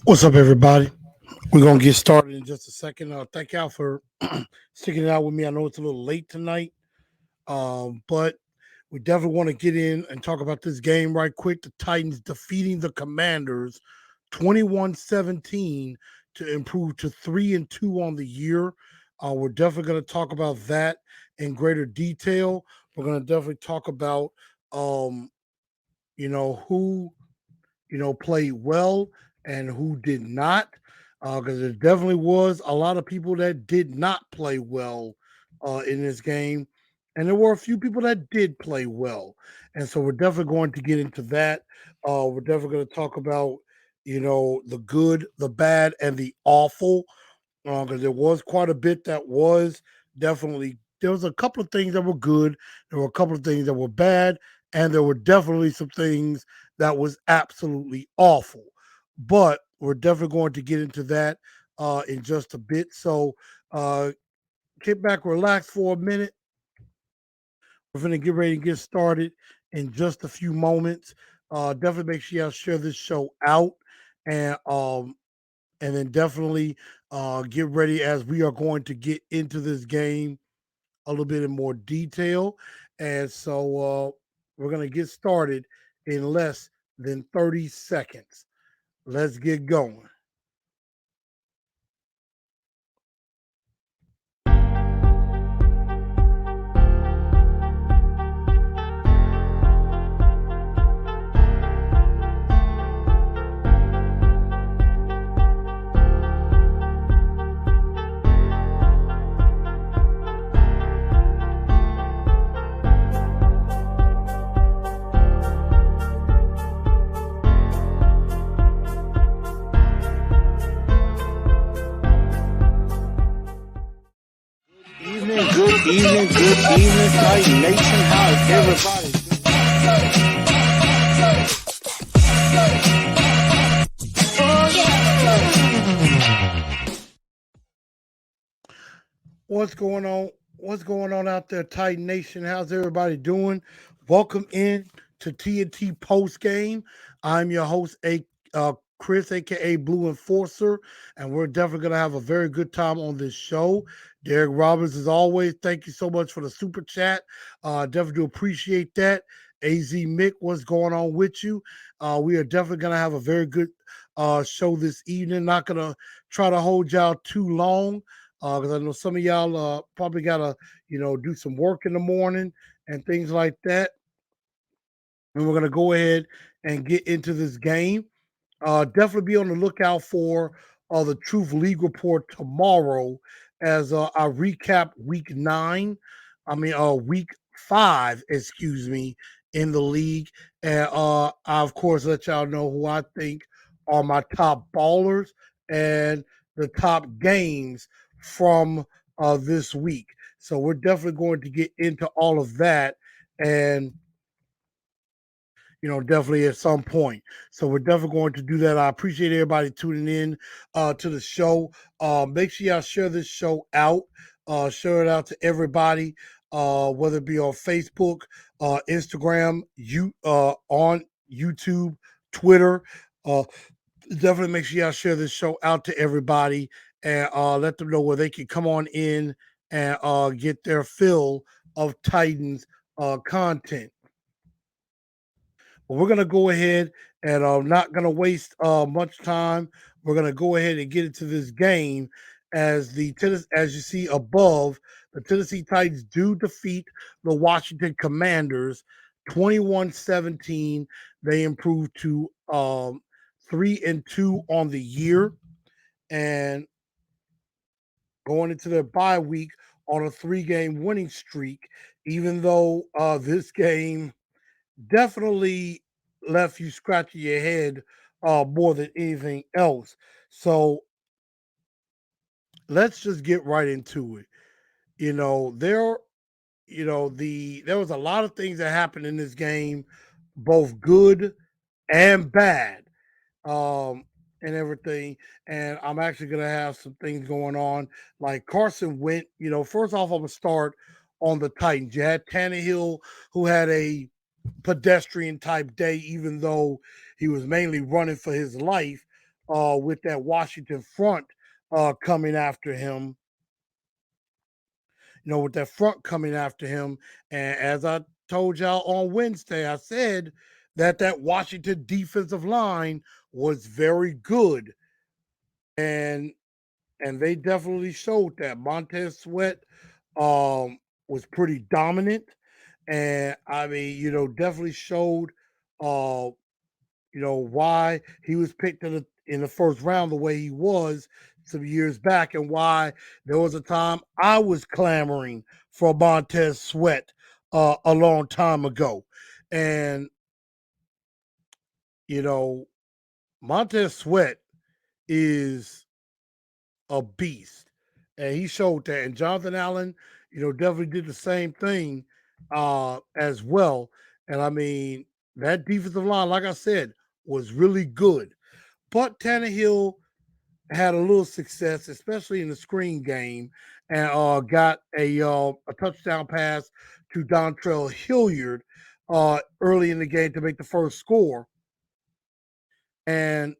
What's up, everybody? We're gonna get started in just a second. Thank y'all for sticking it out with me. I know it's a little late tonight, but we definitely want to get in and talk about this game right quick. The Titans defeating the Commanders 21-17 to improve to 3-2 on the year. We're definitely going to talk about that in greater detail. We're going to definitely talk about, um, who played well and who did not. Because there definitely was a lot of people that did not play well in this game, and there were a few people that did play well, and so we're definitely going to get into that. We're definitely going to talk about the good, the bad, and the awful, because there was quite a bit that was definitely. There was a couple of things that were good. There were a couple of things that were bad, and there were definitely some things that was absolutely awful. But we're definitely going to get into that in just a bit. So uh, kick back, relax for a minute. We're going to get ready to get started in just a few moments. Definitely make sure y'all share this show out, and then definitely get ready as we are going to get into this game a little bit in more detail. And so we're going to get started in less than 30 seconds. Let's get going. Good evening, Titan Nation. How's everybody? What's going on? What's going on out there, Titan Nation? How's everybody doing? Welcome in to TNT Postgame. I'm your host, Chris, aka Blue Enforcer, and we're definitely gonna have a very good time on this show. Derek Roberts, as always, thank you so much for the super chat. Definitely do appreciate that. AZ Mick, what's going on with you? We are definitely gonna have a very good show this evening. Not gonna try to hold y'all too long because I know some of y'all probably gotta do some work in the morning and things like that. And we're gonna go ahead and get into this game. Definitely be on the lookout for the Truth League report tomorrow as I recap week 9. Week 5, excuse me, in the league. And I, of course, let y'all know who I think are my top ballers and the top games from this week. So we're definitely going to get into all of that. And definitely at some point. So we're definitely going to do that. I appreciate everybody tuning in to the show. Make sure y'all share this show out. Share it out to everybody, whether it be on Facebook, Instagram, on YouTube, Twitter. Uh, Definitely make sure y'all share this show out to everybody and let them know where they can come on in and get their fill of Titans content. But we're gonna go ahead and not gonna waste much time. We're gonna go ahead and get into this game as you see above, the Tennessee Titans do defeat the Washington Commanders 21-17. They improved to 3-2 on the year and going into their bye week on a 3-game winning streak. Even though this game definitely left you scratching your head more than anything else. So let's just get right into it. There, there was a lot of things that happened in this game, both good and bad, and everything. And I'm actually gonna have some things going on. Like Carson Wentz, first off, I'm gonna start on the Titans. You had Tannehill, who had a pedestrian type day, even though he was mainly running for his life. with that Washington front coming after him. With that front coming after him. And as I told y'all on Wednesday, I said that Washington defensive line was very good. And they definitely showed that. Montez Sweat was pretty dominant. And I mean, definitely showed uh, why he was picked in the first round the way he was some years back, and why there was a time I was clamoring for Montez Sweat a long time ago. And you know, Montez Sweat is a beast, and he showed that. And Jonathan Allen, definitely did the same thing as well. And I mean, that defensive line, like I said, was really good. But Tannehill had a little success, especially in the screen game, and got a touchdown pass to Dontrell Hilliard early in the game to make the first score. And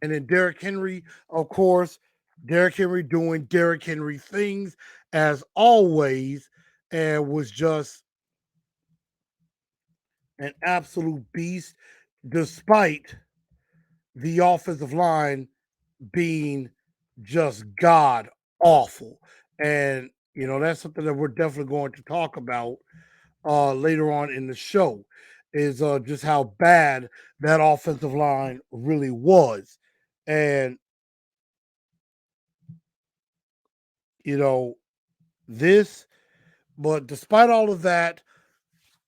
then Derrick Henry, of course, Derrick Henry doing Derrick Henry things as always, and was just an absolute beast, despite the offensive line being just god awful. And that's something that we're definitely going to talk about later on in the show, is just how bad that offensive line really was. And this but despite all of that,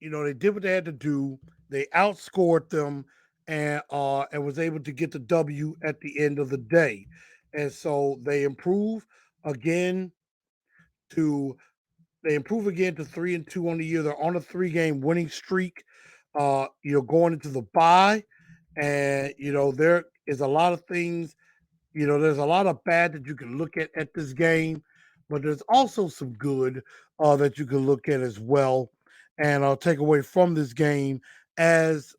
they did what they had to do. They outscored them, and was able to get the W at the end of the day. And so again to they improve again to 3-2 on the year. They're on a 3-game winning streak. Going into the bye, and there is a lot of things. There's a lot of bad that you can look at this game, but there's also some good that you can look at as well, and I'll take away from this game as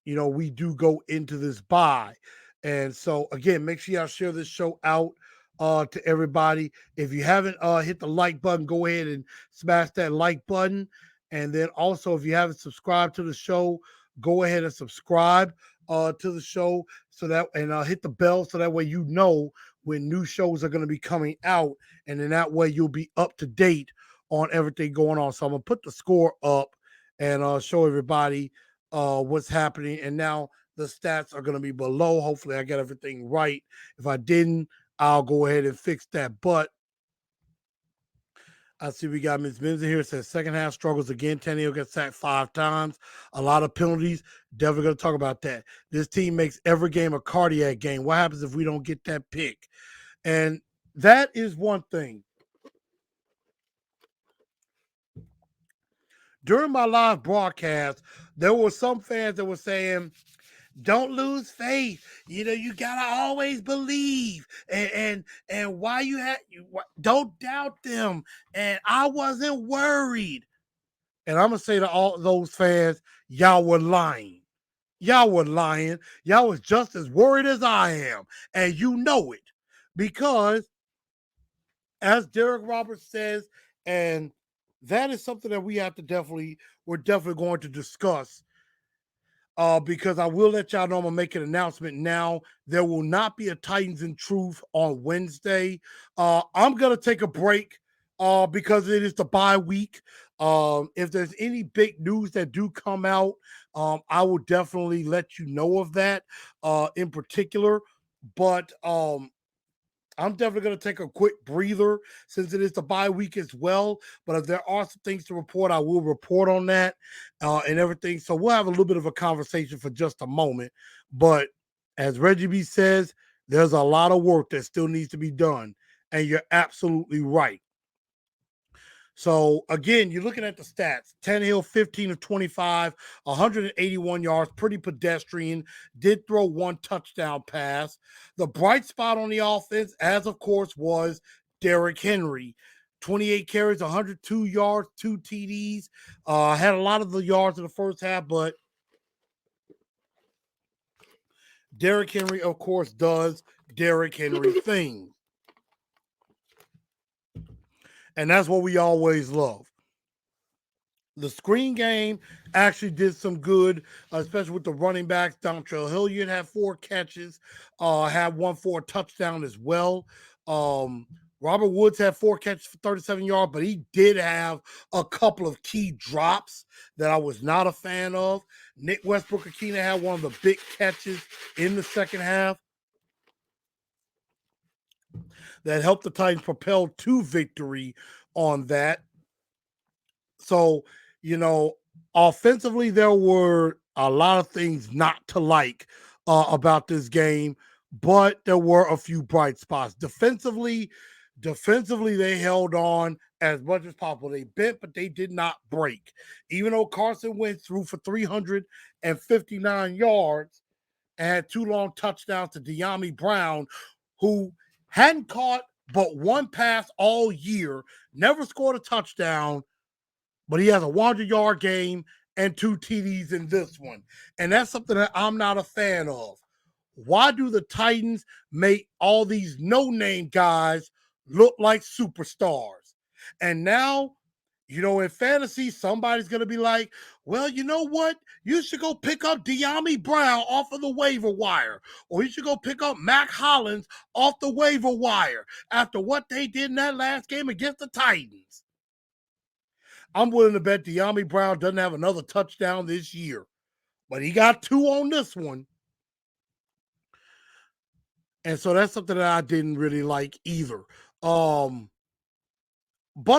we do go into this bye. And so again, make sure y'all share this show out to everybody. If you haven't hit the like button, go ahead and smash that like button. And then also, if you haven't subscribed to the show, go ahead and subscribe to the show, so that, and hit the bell, so that way when new shows are going to be coming out, and then that way you'll be up to date on everything going on. So I'm gonna put the score up and show everybody what's happening. And now the stats are going to be below. Hopefully, I got everything right. If I didn't, I'll go ahead and fix that. But I see we got Ms. Benson here. It says second half struggles again. Tannehill gets sacked 5 times. A lot of penalties. Definitely going to talk about that. This team makes every game a cardiac game. What happens if we don't get that pick? And that is one thing. During my live broadcast, there were some fans that were saying, don't lose faith. You gotta always believe, and why don't doubt them. And I wasn't worried. And I'm gonna say to all those fans, y'all were lying. Y'all were lying. Y'all was just as worried as I am, and you know it, because as Derek Roberts says, and that is something that we're definitely going to discuss. Because I will let y'all know, I'm gonna make an announcement now. There will not be a Titans in Truth on Wednesday. I'm gonna take a break because it is the bye week. If there's any big news that do come out, I will definitely let you know of that in particular. But I'm definitely going to take a quick breather since it is the bye week as well. But if there are some things to report, I will report on that and everything. So we'll have a little bit of a conversation for just a moment. But as Reggie B says, there's a lot of work that still needs to be done. And you're absolutely right. So again, you're looking at the stats. Tannehill, 15 of 25, 181 yards, pretty pedestrian. Did throw 1 touchdown pass. The bright spot on the offense, as of course, was Derrick Henry. 28 carries, 102 yards, 2 TDs. Had a lot of the yards in the first half, but Derrick Henry, of course, does Derrick Henry things. And that's what we always love. The screen game actually did some good, especially with the running backs. Dontrell Hilliard had 4 catches, had one for a touchdown as well. Robert Woods had 4 catches for 37 yards, but he did have a couple of key drops that I was not a fan of. Nick Westbrook-Akina had one of the big catches in the second half that helped the Titans propel to victory on that. So, offensively, there were a lot of things not to like about this game, but there were a few bright spots. Defensively, they held on as much as possible. They bent, but they did not break. Even though Carson went through for 359 yards and had 2 long touchdowns to De'Ami Brown, who hadn't caught but one pass all year, never scored a touchdown, but he has a 100-yard game and 2 TDs in this one. And that's something that I'm not a fan of. Why do the Titans make all these no-name guys look like superstars? And now, in fantasy, somebody's going to be like, well, you know what? You should go pick up De'Ami Brown off of the waiver wire. Or you should go pick up Mac Hollins off the waiver wire after what they did in that last game against the Titans. I'm willing to bet De'Ami Brown doesn't have another touchdown this year, but he got 2 on this one. And so that's something that I didn't really like either. But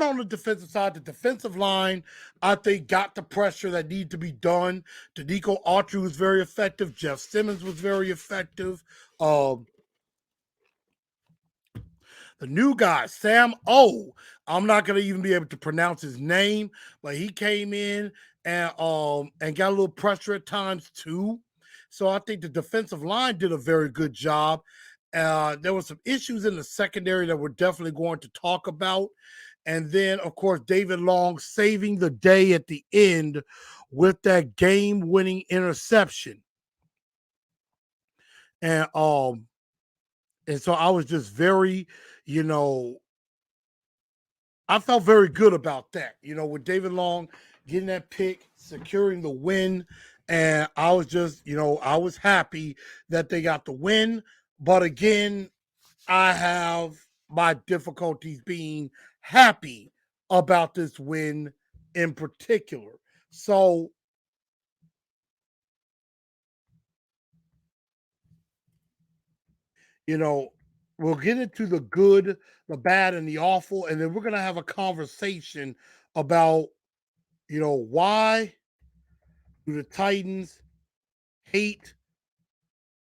on the defensive side, the defensive line, I think, got the pressure that needed to be done. Danico Autry was very effective. Jeff Simmons was very effective. The new guy, Sam O. I'm not going to even be able to pronounce his name, but he came in and got a little pressure at times too. So I think the defensive line did a very good job. There were some issues in the secondary that we're definitely going to talk about. And then, of course, David Long saving the day at the end with that game-winning interception. And so I was just very, I felt very good about that, with David Long getting that pick, securing the win. And I was just, I was happy that they got the win. But again, I have my difficulties being happy about this win in particular. So, we'll get into the good, the bad, and the awful, and then we're going to have a conversation about, why do the Titans hate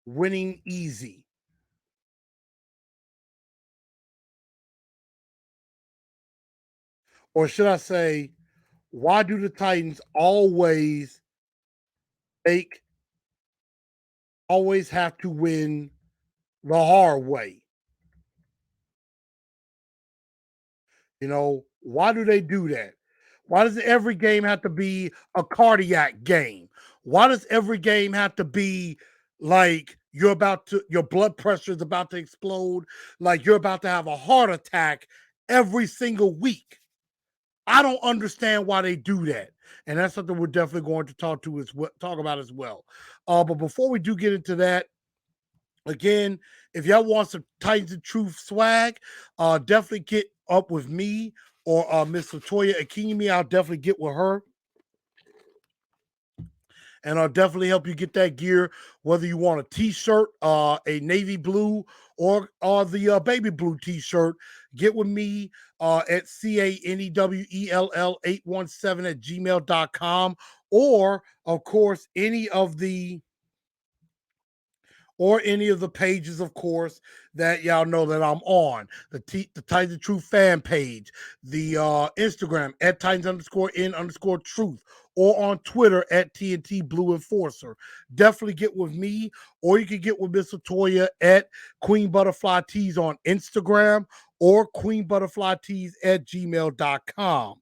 winning easy? Or should I say, why do the Titans always have to win the hard way? Why do they do that? Why does every game have to be a cardiac game? Why does every game have to be like your blood pressure is about to explode, like you're about to have a heart attack every single week? I don't understand why they do that. And that's something we're definitely going to talk about as well. But before we do get into that, again, if y'all want some Titans of Truth swag, definitely get up with me or Miss Latoya Akimi. I'll definitely get with her. And I'll definitely help you get that gear, whether you want a t-shirt, a navy blue, or the baby blue t-shirt. Get with me at canewell817@gmail.com, or, of course, any of the pages, of course, that y'all know that I'm on. The Titans of Truth fan page, the Instagram at Titans_in_truth, or on Twitter at TNT Blue Enforcer. Definitely get with me, or you can get with Miss Latoya at Queen Butterfly Tees on Instagram, or queenbutterflytees@gmail.com.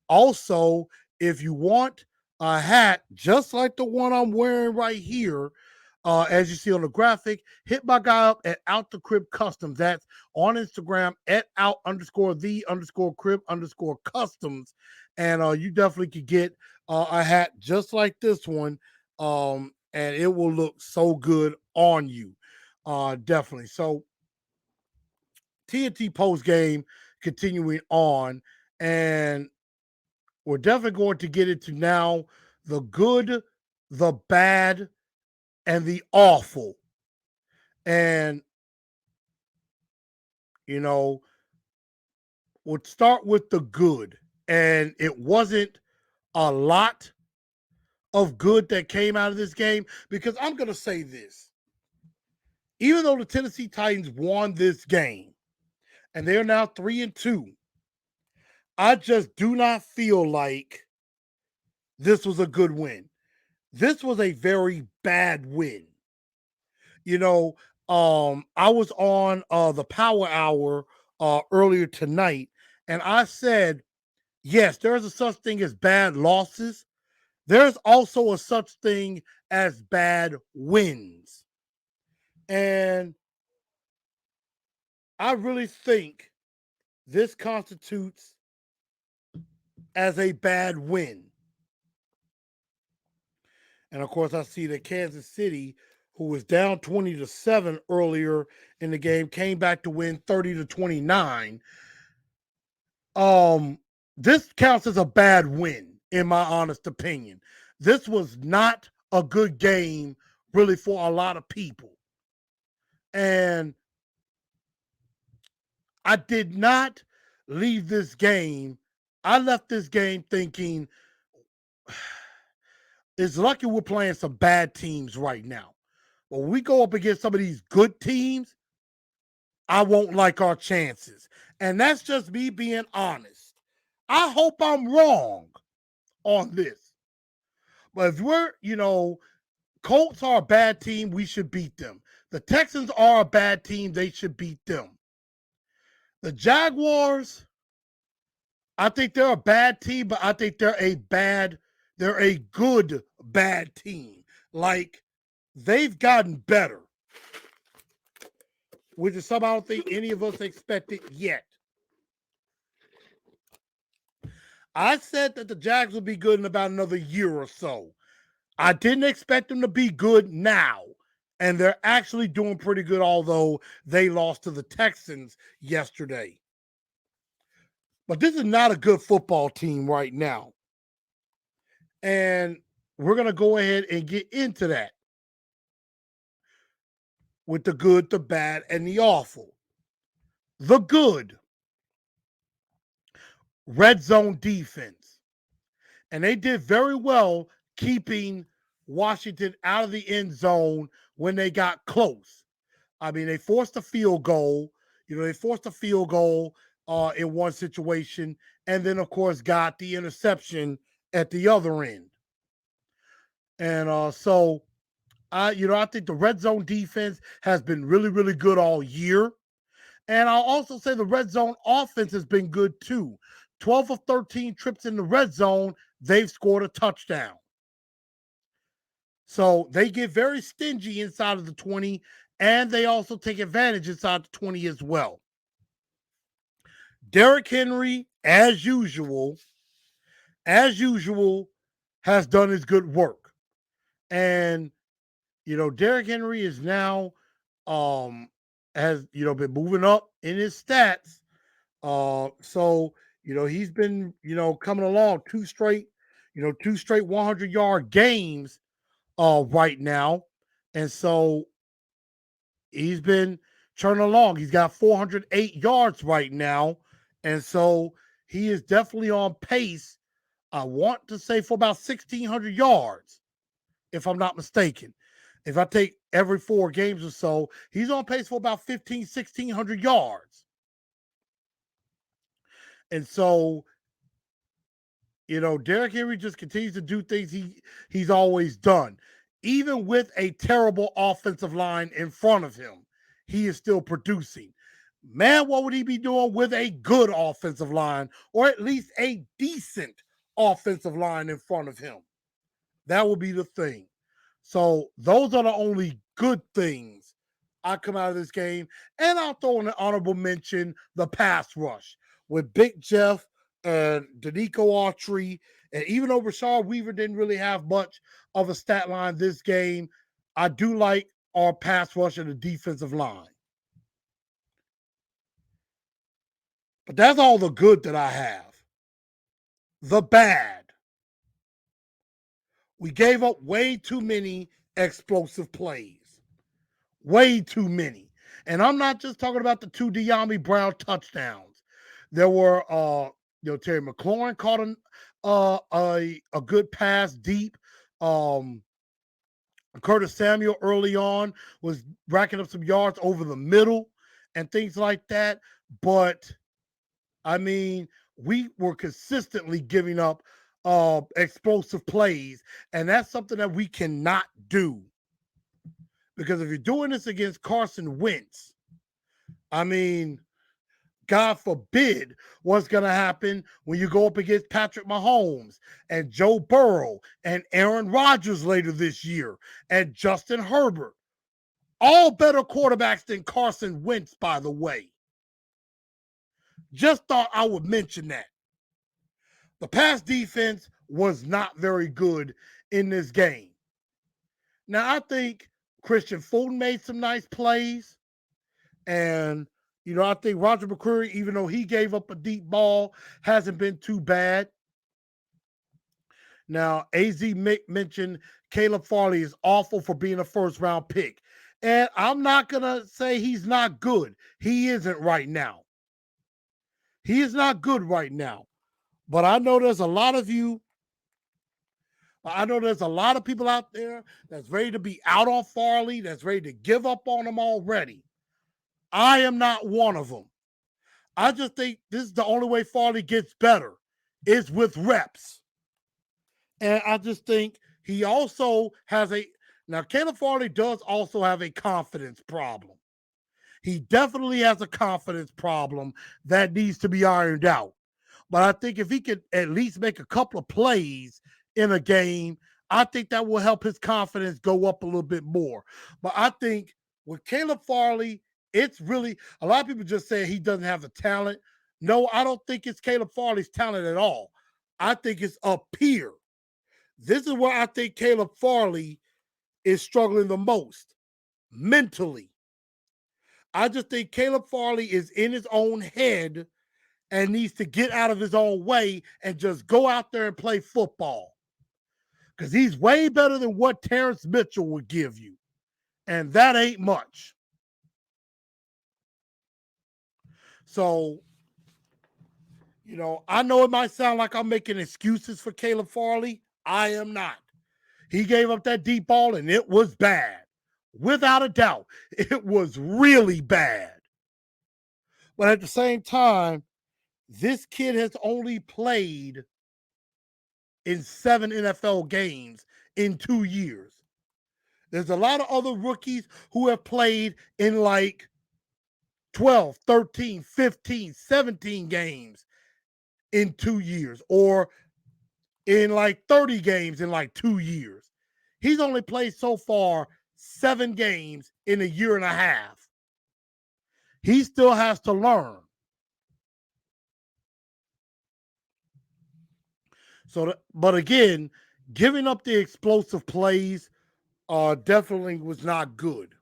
Also, if you want a hat just like the one I'm wearing right here, as you see on the graphic. Hit my guy up at Out the Crib Customs. That's on Instagram at out_the_crib_customs. And you definitely could get a hat just like this one. And it will look so good on you. Definitely. So TNT post game continuing on. And we're definitely going to get into now the good, the bad, and the awful. And, you know, we'll start with the good. And it wasn't a lot of good that came out of this game, because I'm going to say this. Even though the Tennessee Titans won this game and they're now 3-2, I just do not feel like this was a good win. This was a very bad win. You know, I was on the Power Hour earlier tonight, and I said, yes, there's a such thing as bad losses. There's also a such thing as bad wins. And I really think this constitutes as a bad win. And of course, I see that Kansas City, who was down 20-7 earlier in the game, came back to win 30-29. This counts as a bad win, in my honest opinion. This was not a good game, really, for a lot of people. And I did not leave this game. I left this game thinking, it's lucky we're playing some bad teams right now. But when we go up against some of these good teams, I won't like our chances. And that's just me being honest. I hope I'm wrong on this. But if we're, Colts are a bad team, we should beat them. The Texans are a bad team, they should beat them. The Jaguars, I think they're a bad team, but I think they're a good bad team. Like, they've gotten better, which is something I don't think any of us expected yet. I said that the Jags would be good in about another year or so. I didn't expect them to be good now. And they're actually doing pretty good, although they lost to the Texans yesterday. But this is not a good football team right now. And we're going to go ahead and get into that with the good, the bad, and the awful. The good, red zone defense. And they did very well keeping Washington out of the end zone when they got close. I mean, they forced a field goal. They forced a field goal in one situation, and then, of course, got the interception at the other end. And so, I think the red zone defense has been really, really good all year. And I'll also say the red zone offense has been good too. 12 of 13 trips in the red zone, they've scored a touchdown. So they get very stingy inside of the 20, and they also take advantage inside the 20 as well. Derrick Henry, as usual, has done his good work. And, Derrick Henry is now has, been moving up in his stats. So, he's been, coming along two straight 100-yard games right now. And so he's been churning along. He's got 408 yards right now. And so he is definitely on pace, I want to say, for about 1,600 yards, if I'm not mistaken. If I take every 4 games or so, he's on pace for about 1,600 yards. And so, Derrick Henry just continues to do things he's always done. Even with a terrible offensive line in front of him, he is still producing. Man, what would he be doing with a good offensive line, or at least a decent offensive line in front of him? That would be the thing. So those are the only good things I come out of this game. And I'll throw in an honorable mention the pass rush with Big Jeff and Danico Autry. And even though Rashard Weaver didn't really have much of a stat line this game, I do like our pass rush and the defensive line. But that's all the good that I have. The bad. We gave up way too many explosive plays. Way too many. And I'm not just talking about the 2 De'Ami Brown touchdowns. There were Terry McLaurin caught a good pass deep. Curtis Samuel early on was racking up some yards over the middle and things like that. But I mean, we were consistently giving up explosive plays, and that's something that we cannot do. Because if you're doing this against Carson Wentz, I mean, God forbid what's going to happen when you go up against Patrick Mahomes and Joe Burrow and Aaron Rodgers later this year and Justin Herbert. All better quarterbacks than Carson Wentz, by the way. Just thought I would mention that. The pass defense was not very good in this game. Now, I think Christian Fulton made some nice plays. And, I think Roger McCreary, even though he gave up a deep ball, hasn't been too bad. Now, AZ mentioned Caleb Farley is awful for being a first-round pick. And I'm not going to say he's not good. He isn't right now. He is not good right now. But I know there's a lot of you. I know there's a lot of people out there that's ready to be out on Farley, that's ready to give up on him already. I am not one of them. I just think this is the only way Farley gets better is with reps. And I just think he also has now Caleb Farley does also have a confidence problem. He definitely has a confidence problem that needs to be ironed out. But I think if he could at least make a couple of plays in a game, I think that will help his confidence go up a little bit more. But I think with Caleb Farley, it's really, a lot of people just say he doesn't have the talent. No, I don't think it's Caleb Farley's talent at all. I think it's up here. This is where I think Caleb Farley is struggling the most mentally. I just think Caleb Farley is in his own head and needs to get out of his own way and just go out there and play football. Because he's way better than what Terrence Mitchell would give you. And that ain't much. So, I know it might sound like I'm making excuses for Caleb Farley. I am not. He gave up that deep ball and it was bad. Without a doubt, it was really bad. But at the same time, this kid has only played in 7 NFL games in 2 years. There's a lot of other rookies who have played in like 12, 13, 15, 17 games in 2 years, or in like 30 games in like 2 years. He's only played so far 7 games in a year and a half. He still has to learn. So, but again, giving up the explosive plays definitely was not good.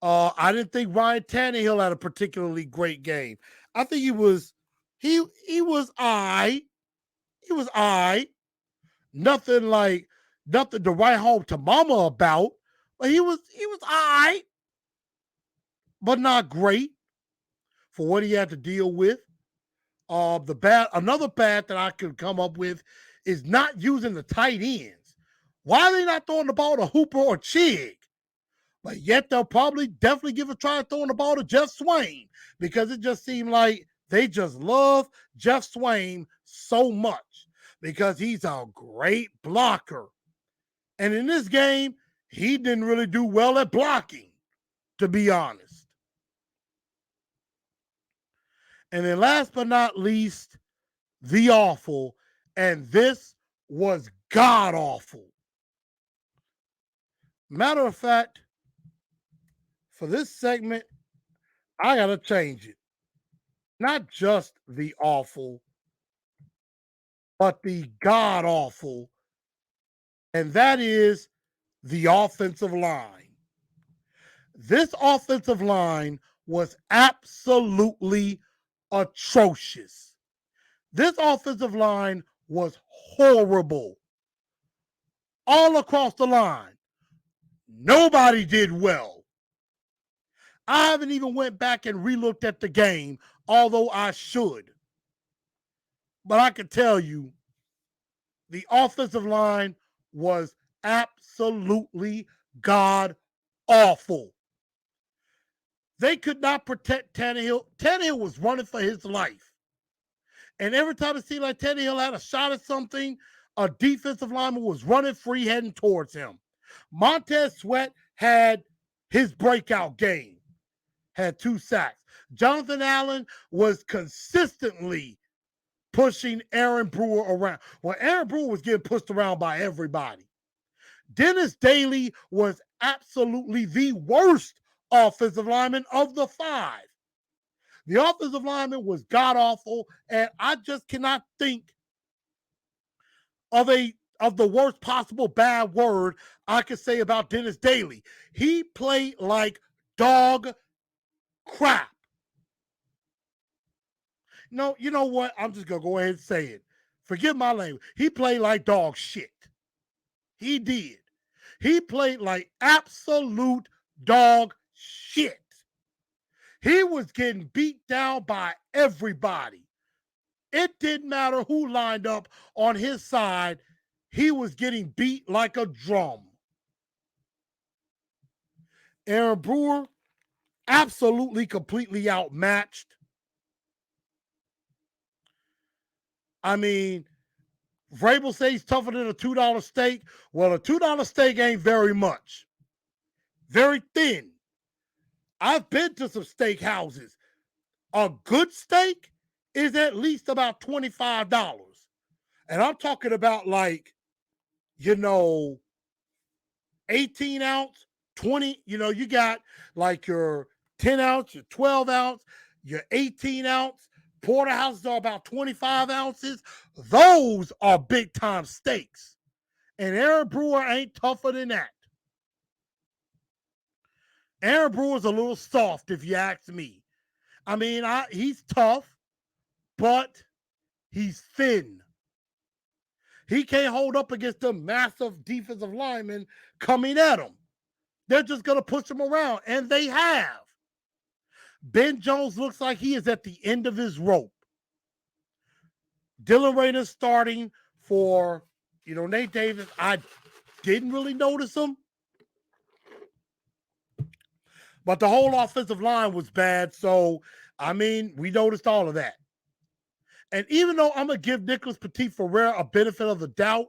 I didn't think Ryan Tannehill had a particularly great game. I think he was all right. He was all right. Nothing to write home to mama about. But he was all right, but not great for what he had to deal with. Another bad that I could come up with is not using the tight ends. Why are they not throwing the ball to Hooper or Chig? But yet they'll probably definitely give a try throwing the ball to Jeff Swain, because it just seemed like they just love Jeff Swain so much because he's a great blocker. And in this game, he didn't really do well at blocking, to be honest. And then last but not least, the awful, and this was god awful. Matter of fact, for this segment, I got to change it. Not just the awful, but the god awful, and that is the offensive line. This offensive line was absolutely atrocious. This offensive line was horrible. All across the line. Nobody did well. I haven't even went back and relooked at the game, although I should. But I can tell you, the offensive line was absolutely god awful. They could not protect Tannehill. Tannehill was running for his life. And every time it seemed like Tannehill had a shot at something, a defensive lineman was running free, heading towards him. Montez Sweat had his breakout game, had 2 sacks. Jonathan Allen was consistently pushing Aaron Brewer around. Well, Aaron Brewer was getting pushed around by everybody. Dennis Daly was absolutely the worst offensive lineman of the 5. The offensive lineman was god-awful, and I just cannot think of the worst possible bad word I could say about Dennis Daly. He played like dog crap. No, you know what? I'm just going to go ahead and say it. Forgive my language. He played like dog shit. He did. He played like absolute dog shit. He was getting beat down by everybody. It didn't matter who lined up on his side. He was getting beat like a drum. Aaron Brewer, absolutely, completely outmatched. I mean, Vrabel says he's tougher than a $2 steak. Well, a $2 steak ain't very much. Very thin. I've been to some steak houses. A good steak is at least about $25. And I'm talking about 18 ounce, 20, you got like your 10 ounce, your 12 ounce, your 18 ounce. Porterhouses are about 25 ounces. Those are big time steaks. And Aaron Brewer ain't tougher than that. Aaron Brewer's a little soft, if you ask me. I mean, he's tough, but he's thin. He can't hold up against the massive defensive linemen coming at him. They're just going to push him around, and they have. Ben Jones looks like he is at the end of his rope. Dylan Rader starting for, Nate Davis. I didn't really notice him. But the whole offensive line was bad. So, we noticed all of that. And even though I'm going to give Nicholas Petit-Frere a benefit of the doubt,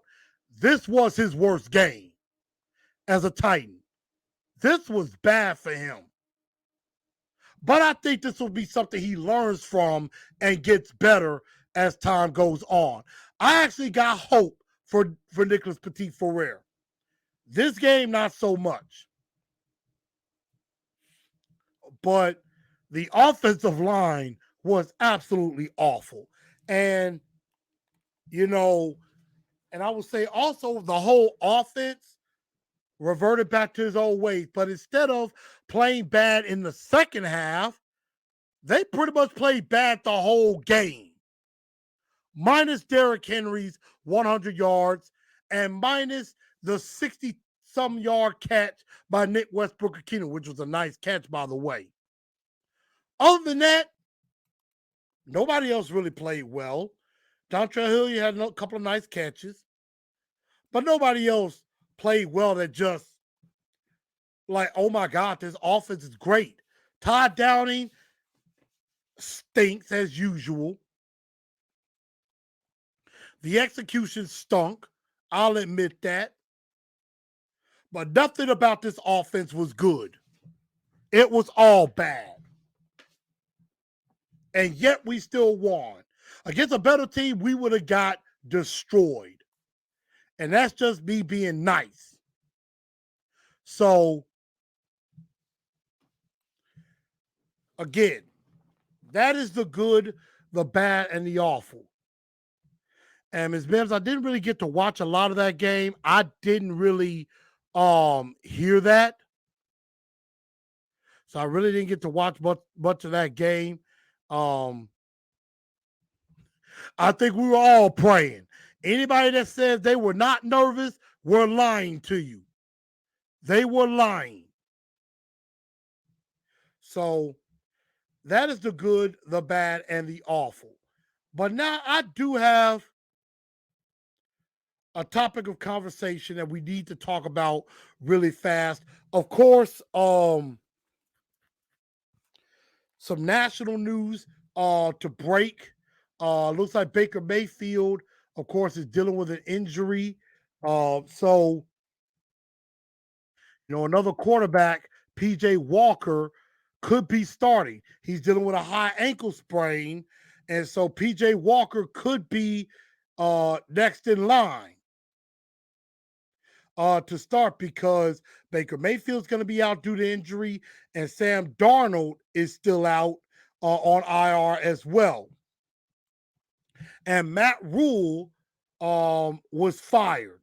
this was his worst game as a Titan. This was bad for him. But I think this will be something he learns from and gets better as time goes on. I actually got hope for Nicholas Petit-Frere. This game, not so much. But the offensive line was absolutely awful. And, and I would say also the whole offense reverted back to his old ways. But instead of playing bad in the second half, they pretty much played bad the whole game. Minus Derrick Henry's 100 yards and minus the 60-some yard catch by Nick Westbrook-Ikhine, which was a nice catch, by the way. Other than that, nobody else really played well. Dontrell Hilliard had a couple of nice catches. But nobody else played well that just oh my God, this offense is great. Todd Downing stinks as usual. The execution stunk. I'll admit that. But nothing about this offense was good. It was all bad. And yet we still won. Against a better team, we would have got destroyed. And that's just me being nice. So, again, that is the good, the bad, and the awful. And Ms. Bibbs, I didn't really get to watch a lot of that game. I didn't really hear that. So I really didn't get to watch much of that game. Um, I think we were all praying. Anybody that says they were not nervous were lying to you. They were lying. So that is the good, the bad, and the awful. But now I do have a topic of conversation that we need to talk about really fast. Of course, some national news to break. Looks like Baker Mayfield, of course, is dealing with an injury. So, another quarterback, PJ Walker, could be starting. He's dealing with a high ankle sprain. And so PJ Walker could be next in line to start because Baker Mayfield's going to be out due to injury, and Sam Darnold is still out on IR as well. And Matt Rule was fired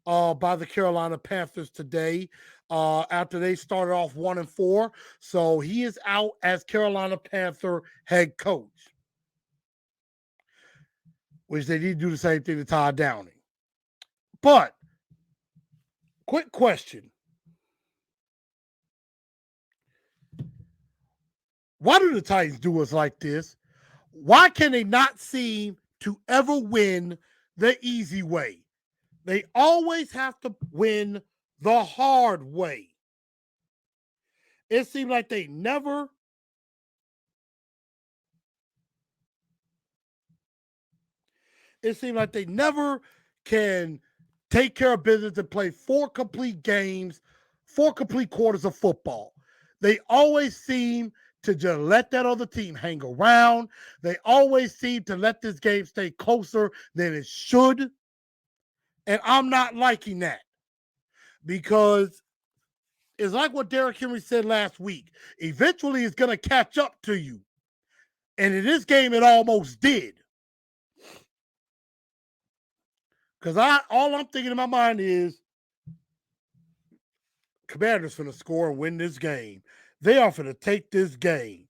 by the Carolina Panthers today after they started off 1-4. So he is out as Carolina Panther head coach, which they did do the same thing to Todd Downing. But quick question. Why do the Titans do us like this? Why can they not seem to ever win the easy way? They always have to win the hard way. It seems like they never can take care of business and play 4 complete games, 4 complete quarters of football. They always seem to just let that other team hang around. They always seem to let this game stay closer than it should. And I'm not liking that because it's like what Derrick Henry said last week. Eventually, it's going to catch up to you. And in this game, it almost did. Because all I'm thinking in my mind is Commanders finna score and win this game. They are finna take this game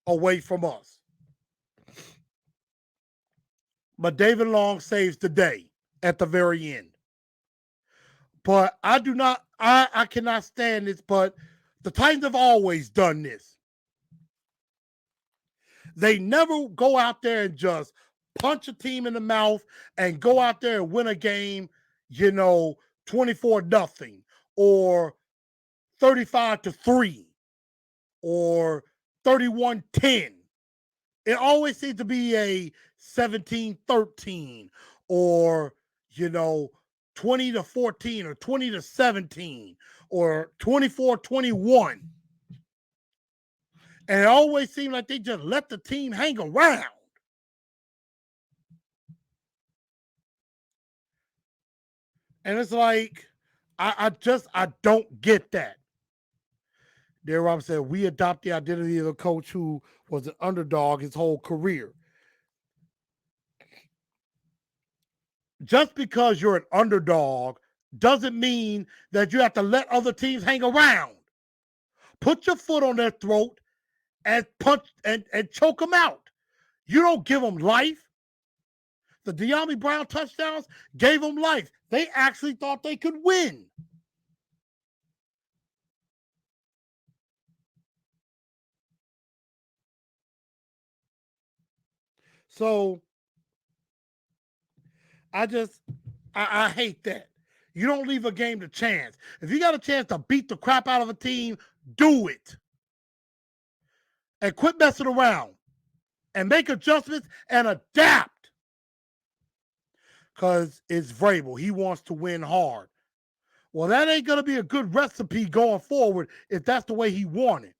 away from us. But David Long saves the day at the very end. But I cannot stand this, but the Titans have always done this. They never go out there and just punch a team in the mouth and go out there and win a game, 24-0 or 35-3 or 31-10. It always seems to be a 17-13 or, 20-14 or 20-17 or 24-21. And it always seems like they just let the team hang around. And it's like, I don't get that. Darryl Robinson said, we adopt the identity of a coach who was an underdog his whole career. Just because you're an underdog doesn't mean that you have to let other teams hang around. Put your foot on their throat and punch and choke them out. You don't give them life. The De'Ami Brown touchdowns gave them life. They actually thought they could win. So I hate that. You don't leave a game to chance. If you got a chance to beat the crap out of a team, do it. And quit messing around. And make adjustments and adapt. Because it's Vrabel. He wants to win hard. Well, that ain't going to be a good recipe going forward if that's the way he wanted.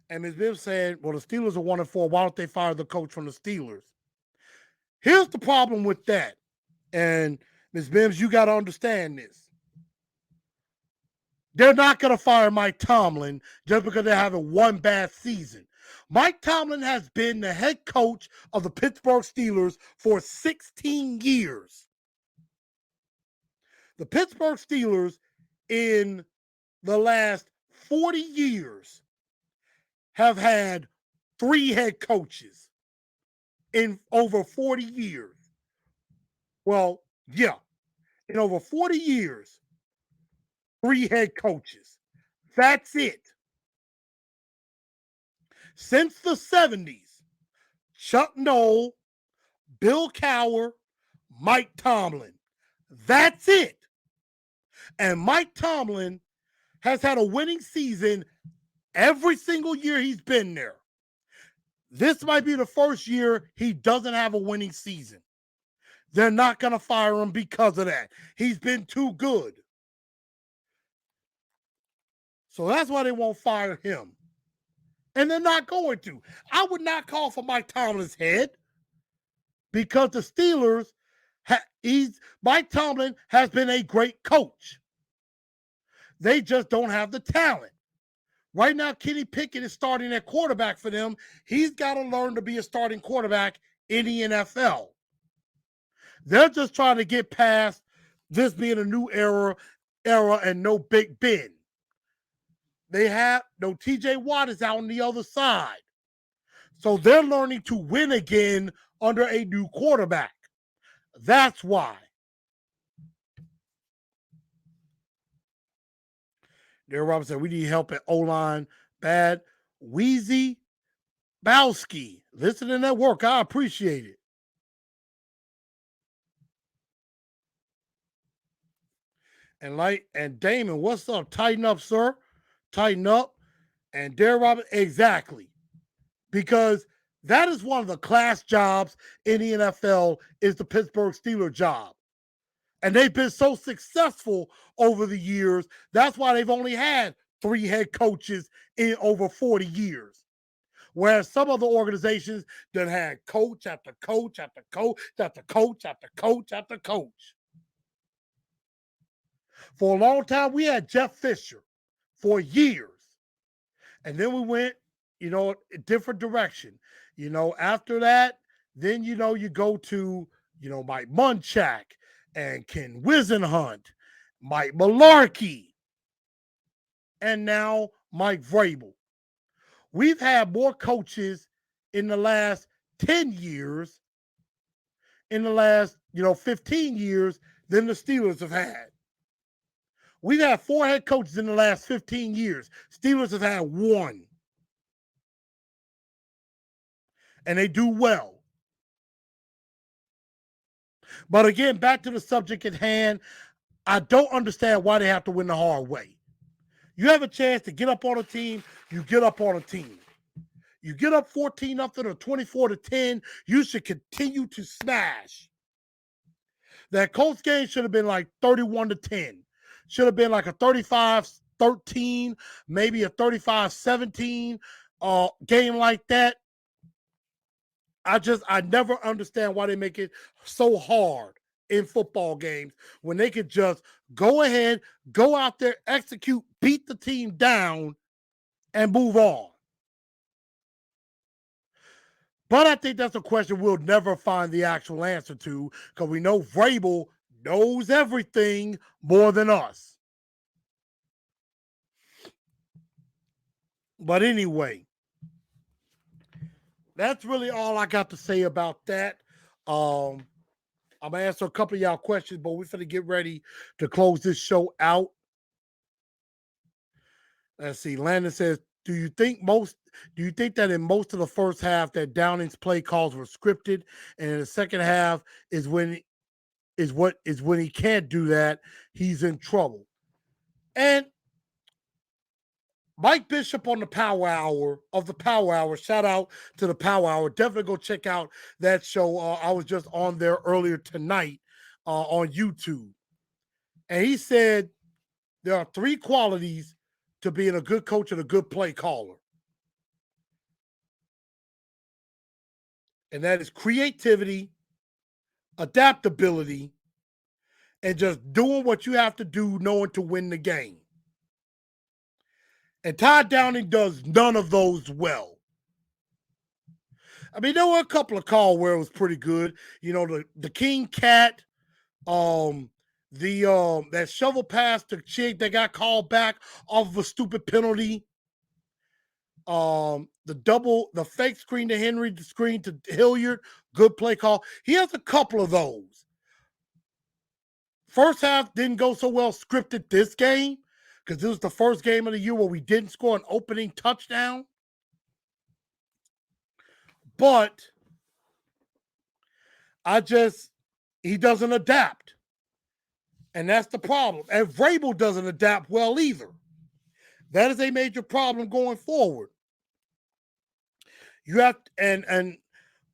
And Ms. Bibb said, well, the Steelers are 1-4. Why don't they fire the coach from the Steelers? Here's the problem with that. And Ms. Mims, you got to understand this. They're not going to fire Mike Tomlin just because they're having one bad season. Mike Tomlin has been the head coach of the Pittsburgh Steelers for 16 years. The Pittsburgh Steelers, in the last 40 years, have had 3 head coaches in over 40 years. Well, yeah, in over 40 years, 3 head coaches. That's it. Since the 70s, Chuck Noll, Bill Cowher, Mike Tomlin. That's it. And Mike Tomlin has had a winning season every single year he's been there. This might be the first year he doesn't have a winning season. They're not going to fire him because of that. He's been too good. So that's why they won't fire him. And they're not going to. I would not call for Mike Tomlin's head because the Steelers, Mike Tomlin has been a great coach. They just don't have the talent. Right now, Kenny Pickett is starting at quarterback for them. He's got to learn to be a starting quarterback in the NFL. They're just trying to get past this being a new era and no Big Ben. They have no TJ Watt is out on the other side. So they're learning to win again under a new quarterback. That's why. Darryl Robinson said, we need help at O-line. Bad. Wheezy Bowski. Listening at work. I appreciate it. And Damon, what's up? Tighten up, sir. Tighten up. And Darryl Robinson, exactly. Because that is one of the class jobs in the NFL is the Pittsburgh Steelers job. And they've been so successful over the years. That's why they've only had 3 head coaches in over 40 years. Whereas some other organizations that had coach after coach after coach after coach after coach after coach. For a long time, we had Jeff Fisher for years. And then we went, a different direction. After that, then, you go to, Mike Munchak and Ken Wisenhunt, Mike Malarkey, and now Mike Vrabel. We've had more coaches in the last 10 years, in the last, 15 years than the Steelers have had. We've had 4 head coaches in the last 15 years. Steelers have had 1. And they do well. But again, back to the subject at hand, I don't understand why they have to win the hard way. You have a chance to get up on a team, you get up on a team. You get up 14 up to 24 to 10, you should continue to smash. That Colts game should have been like 31 to 10. Should have been like a 35-13, maybe a 35-17 game like that. I never understand why they make it so hard in football games when they could just go ahead, go out there, execute, beat the team down, and move on. But I think that's a question we'll never find the actual answer to because we know Vrabel knows everything more than us. But anyway, that's really all I got to say about that. I'm going to answer a couple of y'all questions, but we're going to get ready to close this show out. Let's see. Landon says, do you think that in most of the first half that Downing's play calls were scripted, and in the second half is when he can't do that, he's in trouble? And Mike Bishop on the Power Hour, shout out to the Power Hour. Definitely go check out that show. I was just on there earlier tonight on YouTube. And he said there are 3 qualities to being a good coach and a good play caller. And that is creativity, adaptability, and just doing what you have to do, knowing to win the game. And Todd Downing does none of those well. I mean, there were a couple of calls where it was pretty good. You know, the King Cat, that shovel pass to Chick that got called back off of a stupid penalty. The fake screen to Henry, the screen to Hilliard, good play call. He has a couple of those. First half didn't go so well scripted this game because this was the first game of the year where we didn't score an opening touchdown. But he doesn't adapt. And that's the problem. And Vrabel doesn't adapt well either. That is a major problem going forward. You have, and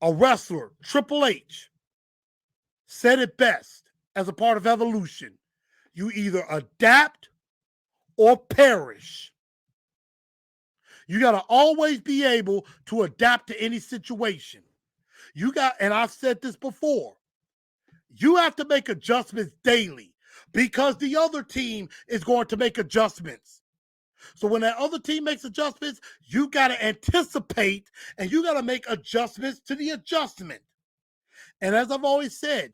a wrestler, Triple H, said it best as a part of evolution. You either adapt or perish. You got to always be able to adapt to any situation. And I've said this before, you have to make adjustments daily because the other team is going to make adjustments. So when that other team makes adjustments, you got to anticipate and you got to make adjustments to the adjustment. And as I've always said,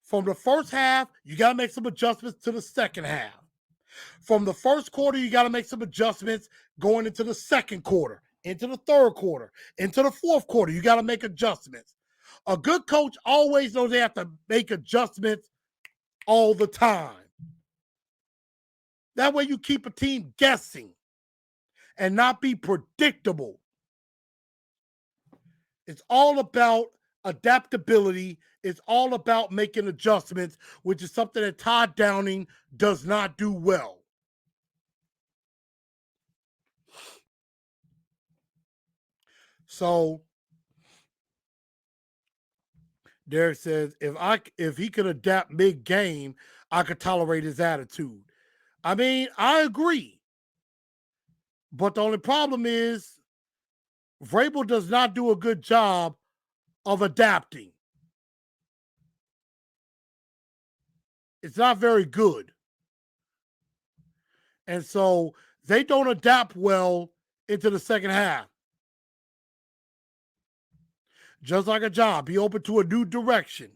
from the first half, you got to make some adjustments to the second half. From the first quarter, you got to make some adjustments going into the second quarter, into the third quarter, into the fourth quarter. You got to make adjustments. A good coach always knows they have to make adjustments all the time. That way you keep a team guessing and not be predictable. It's all about adaptability. It's all about making adjustments, which is something that Todd Downing does not do well. So Derek says, if he could adapt mid-game, I could tolerate his attitude. I mean, I agree. But the only problem is Vrabel does not do a good job of adapting. It's not very good. And so they don't adapt well into the second half. Just like a job, be open to a new direction.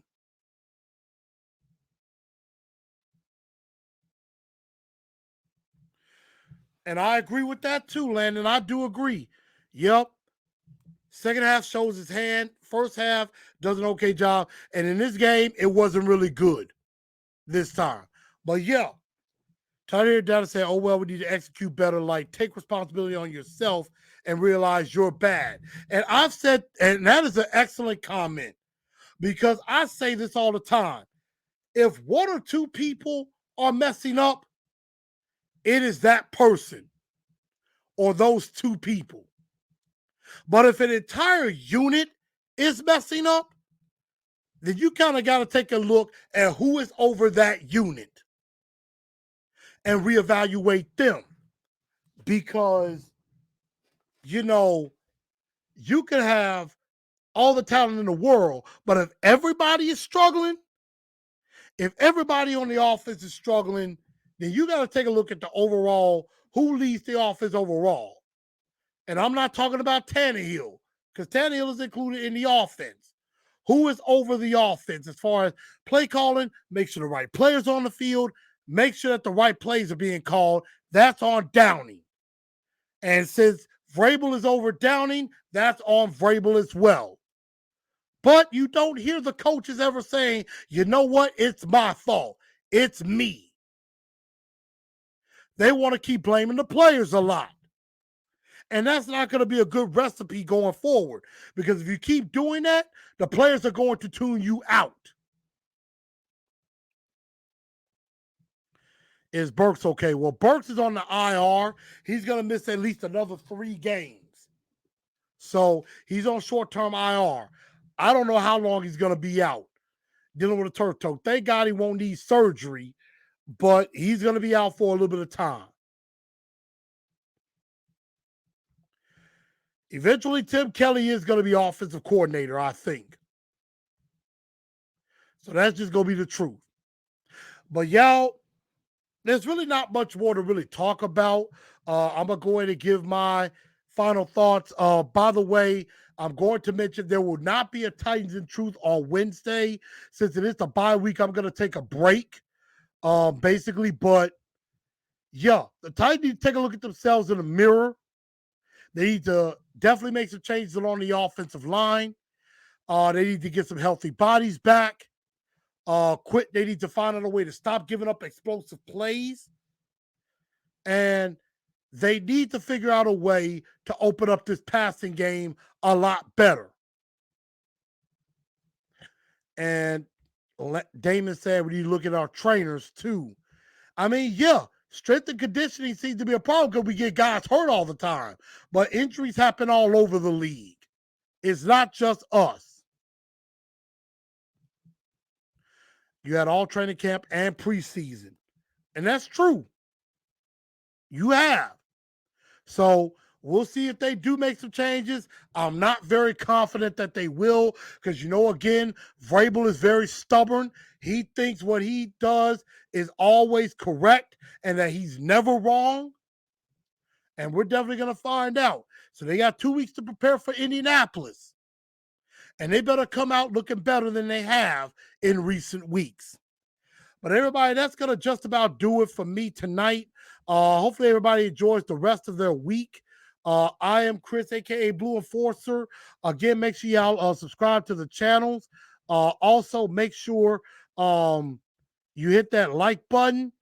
And I agree with that too, Landon. I do agree. Yep. Second half shows his hand. First half does an okay job. And in this game, it wasn't really good this time. But yeah, Tyler Data said, oh, well, we need to execute better. Like, take responsibility on yourself and realize you're bad. And I've said, and that is an excellent comment because I say this all the time. If one or two people are messing up, it is that person or those two people. But if an entire unit is messing up, then you kind of got to take a look at who is over that unit and reevaluate them. Because, you know, you can have all the talent in the world, but if everybody is struggling, if everybody on the offense is struggling, then you got to take a look at the overall, who leads the offense overall. And I'm not talking about Tannehill, because Tannehill is included in the offense. Who is over the offense as far as play calling? Make sure the right players on the field. Make sure that the right plays are being called. That's on Downing. And since Vrabel is over Downing, that's on Vrabel as well. But you don't hear the coaches ever saying, you know what? It's my fault. It's me. They want to keep blaming the players a lot. And that's not going to be a good recipe going forward. Because if you keep doing that, the players are going to tune you out. Is Burks okay? Well, Burks is on the IR. He's going to miss at least another 3 games. So he's on short-term IR. I don't know how long he's going to be out dealing with a turf toe. Thank God he won't need surgery, but he's going to be out for a little bit of time. Eventually, Tim Kelly is going to be offensive coordinator, I think. So that's just going to be the truth. But y'all, there's really not much more to really talk about. I'm gonna go ahead and give my final thoughts. By the way, I'm going to mention there will not be a Titans in Truth on Wednesday since it is the bye week. I'm gonna take a break, basically. But yeah, the Titans need to take a look at themselves in the mirror. They need to definitely make some changes along the offensive line. They need to get some healthy bodies back. Quit. They need to find out a way to stop giving up explosive plays. And they need to figure out a way to open up this passing game a lot better. And Damon said we need to look at our trainers too. I mean, yeah, strength and conditioning seems to be a problem because we get guys hurt all the time. But injuries happen all over the league. It's not just us. You had all training camp and preseason. And that's true. You have. So we'll see if they do make some changes. I'm not very confident that they will because, again, Vrabel is very stubborn. He thinks what he does is always correct and that he's never wrong. And we're definitely going to find out. So they got 2 weeks to prepare for Indianapolis. And they better come out looking better than they have in recent weeks. But everybody, that's going to just about do it for me tonight. Hopefully everybody enjoys the rest of their week. I am Chris, a.k.a. Blue Enforcer. Again, make sure y'all subscribe to the channels. Also, make sure you hit that like button.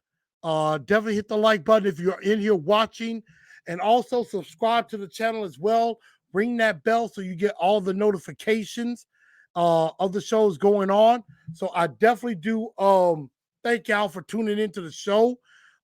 Definitely hit the like button if you're in here watching. And also subscribe to the channel as well. Ring that bell so you get all the notifications of the shows going on. So I definitely do thank y'all for tuning into the show.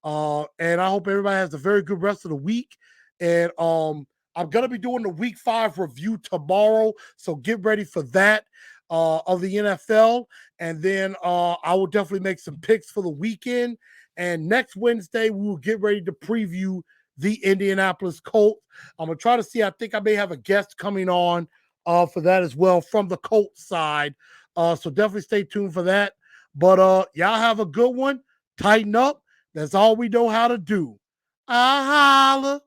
And I hope everybody has a very good rest of the week. And I'm going to be doing the week 5 review tomorrow. So get ready for that of the NFL. And then I will definitely make some picks for the weekend. And next Wednesday, we will get ready to preview the Indianapolis Colts. I'm going to try to see. I think I may have a guest coming on for that as well from the Colts side. So definitely stay tuned for that. But y'all have a good one. Tighten up. That's all we know how to do. I holla.